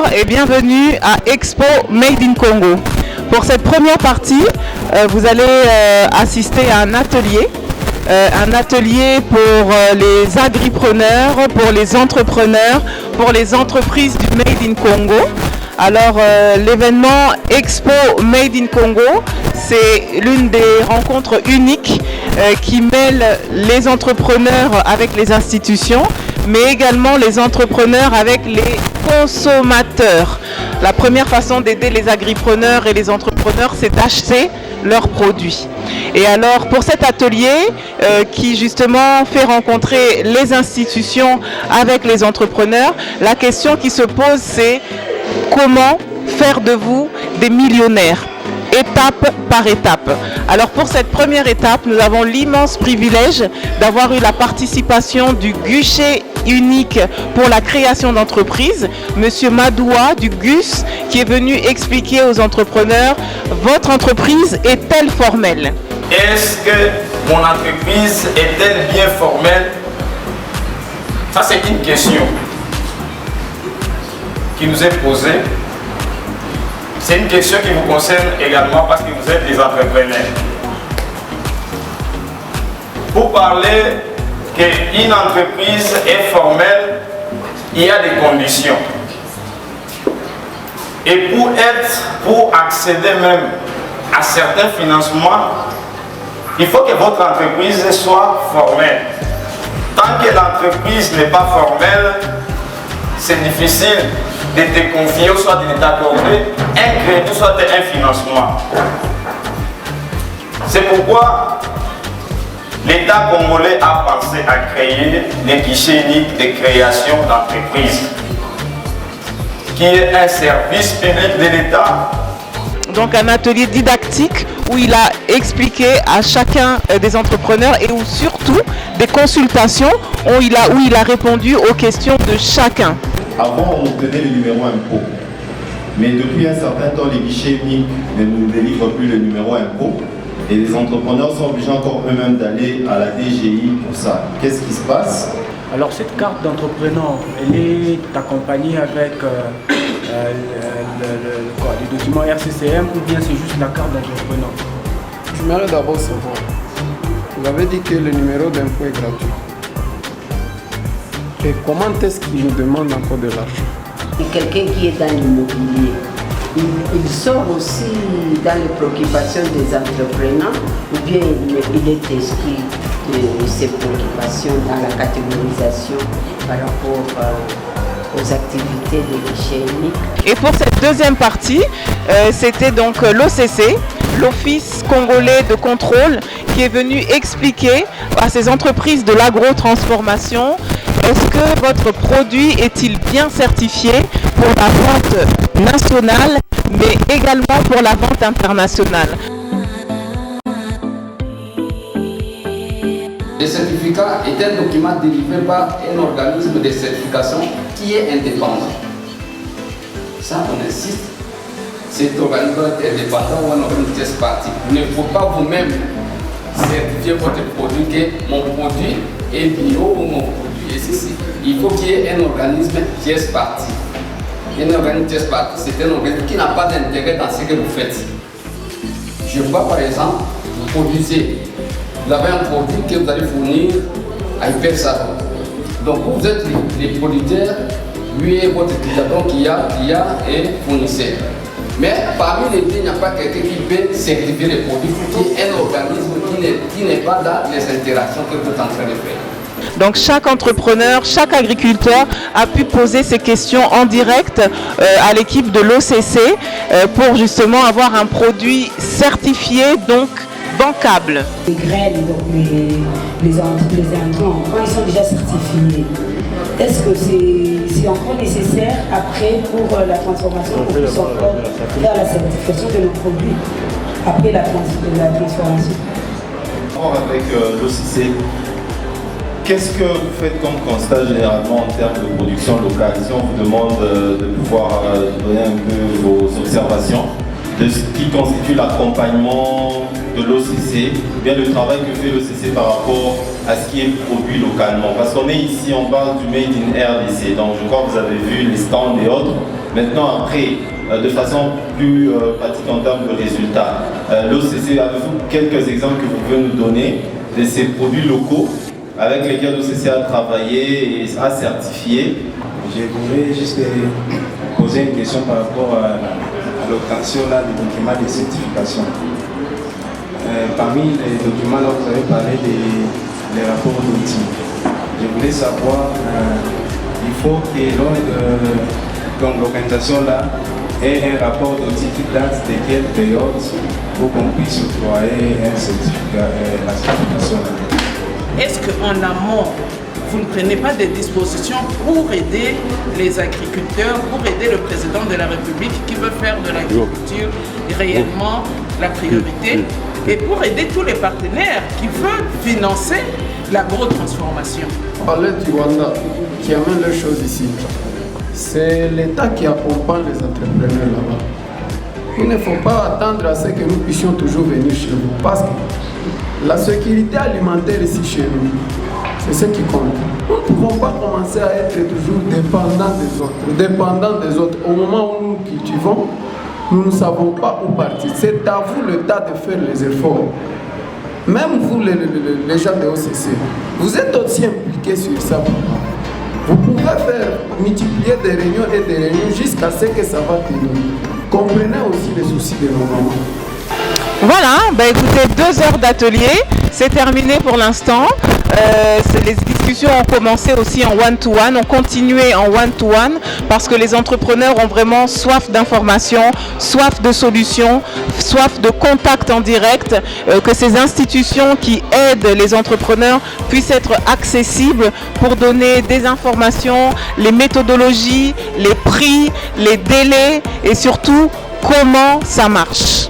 Bonsoir et bienvenue à Expo Made in Congo. Pour cette première partie, vous allez assister à un atelier pour les agripreneurs, pour les entrepreneurs, pour les entreprises du Made in Congo. Alors l'événement Expo Made in Congo, c'est l'une des rencontres uniques qui mêle les entrepreneurs avec les institutions, mais également les entrepreneurs avec les consommateurs. La première façon d'aider les agripreneurs et les entrepreneurs, c'est d'acheter leurs produits. Et alors pour cet atelier qui justement fait rencontrer les institutions avec les entrepreneurs, la question qui se pose, c'est comment faire de vous des millionnaires, étape par étape. Alors pour cette première étape, nous avons l'immense privilège d'avoir eu la participation du guichet unique pour la création d'entreprises, Monsieur Madoua du GUS, qui est venu expliquer aux entrepreneurs, votre entreprise est-elle formelle? Est-ce que mon entreprise est-elle bien formelle? Ça, c'est une question qui nous est posée. C'est une question qui vous concerne également parce que vous êtes des entrepreneurs. Pour parler qu'une entreprise est formelle, il y a des conditions. Et pour accéder même à certains financements, il faut que votre entreprise soit formelle. Tant que l'entreprise n'est pas formelle, c'est difficile de te confier, soit de t'accorder un crédit, soit un financement. C'est pourquoi l'État congolais a pensé à créer les guichets uniques de création d'entreprise, qui est un service public de l'État. Donc un atelier didactique où il a expliqué à chacun des entrepreneurs et où surtout des consultations où il a répondu aux questions de chacun. Avant, on obtenait le numéro impôt. Mais depuis un certain temps, les guichets uniques ne nous délivrent plus le numéro impôt. Et les entrepreneurs sont obligés encore eux-mêmes d'aller à la DGI pour ça. Qu'est-ce qui se passe? Alors cette carte d'entrepreneur, elle est accompagnée avec les documents RCCM ou bien c'est juste la carte d'entrepreneur? J'aimerais d'abord savoir, vous avez dit que le numéro d'impôt est gratuit. Et comment est-ce qu'il nous demande encore de l'argent? Quelqu'un qui est dans l'immobilier, il sort aussi dans les préoccupations des entrepreneurs ou bien il est exclu de ces préoccupations dans la catégorisation par rapport aux activités des guichets uniques. Et pour cette deuxième partie, c'était donc l'OCC, l'Office congolais de contrôle, qui est venu expliquer à ces entreprises de l'agro-transformation, est-ce que votre produit est-il bien certifié pour la vente nationale, mais également pour la vente internationale? Le certificat est un document délivré par un organisme de certification qui est indépendant. Ça, on insiste. Cet organisme est indépendant ou un organisme de tierce partie. Il ne faut pas vous-même certifier votre produit que mon produit est bio ou mon produit est ceci. Il faut qu'il y ait un organisme tierce partie. Un organisme tierce partie, c'est un organisme qui n'a pas d'intérêt dans ce que vous faites. Je vois par exemple, vous produisez. Vous avez un produit que vous allez fournir à Hyper Savon. Donc vous êtes les producteurs, lui et votre utilisateur qui a un fournisseur. Mais parmi les deux, il n'y a pas quelqu'un qui peut certifier les produits, qui est un organisme qui n'est pas dans les interactions que vous êtes en train de faire. Donc chaque entrepreneur, chaque agriculteur a pu poser ses questions en direct à l'équipe de l'OCC pour justement avoir un produit certifié, donc bancable. Les graines, donc les intrants, quand ils sont déjà certifiés, est-ce que c'est encore nécessaire après pour la transformation, pour puisse encore faire la certification de nos produits après la transformation? Avec l'OCC, qu'est-ce que vous faites comme constat généralement en termes de production locale? Si on vous demande de pouvoir donner un peu vos observations de ce qui constitue l'accompagnement de l'OCC, bien le travail que fait l'OCC par rapport à ce qui est produit localement. Parce qu'on est ici, on parle du Made in RDC, donc je crois que vous avez vu les stands et autres. Maintenant, après, de façon plus pratique en termes de résultats, l'OCC, avez-vous quelques exemples que vous pouvez nous donner de ces produits locaux avec lesquels l'OCC a travaillé et a certifié? Je voudrais juste poser une question par rapport à l'obtention des documents de certification. Parmi les documents, là, vous avez parlé des rapports d'audit. Je voulais savoir, il faut que l'organisation là ait un rapport d'audit qui date de quelle période pour qu'on puisse octroyer un certificat, la certification. Est-ce qu'en amont, vous ne prenez pas des dispositions pour aider les agriculteurs, pour aider le président de la République qui veut faire de l'agriculture réellement la priorité et pour aider tous les partenaires qui veulent financer l'agro-transformation? On parlait du Rwanda qui amène les choses ici. C'est l'État qui accompagne les entrepreneurs là-bas. Il ne faut pas attendre à ce que nous puissions toujours venir chez vous parce que la sécurité alimentaire ici chez nous, c'est ce qui compte. Nous ne pouvons pas commencer à être toujours dépendants des autres. Au moment où nous cultivons, nous ne savons pas où partir. C'est à vous le temps de faire les efforts. Même vous, les gens de OCC, vous êtes aussi impliqués sur ça. Vous pouvez faire multiplier des réunions et des réunions jusqu'à ce que ça va tenir. Comprenez aussi les soucis de nos mamans. Voilà, écoutez, 2 heures d'atelier, c'est terminé pour l'instant. Les discussions ont commencé aussi en one-to-one, ont continué en one-to-one parce que les entrepreneurs ont vraiment soif d'informations, soif de solutions, soif de contact en direct, que ces institutions qui aident les entrepreneurs puissent être accessibles pour donner des informations, les méthodologies, les prix, les délais et surtout comment ça marche.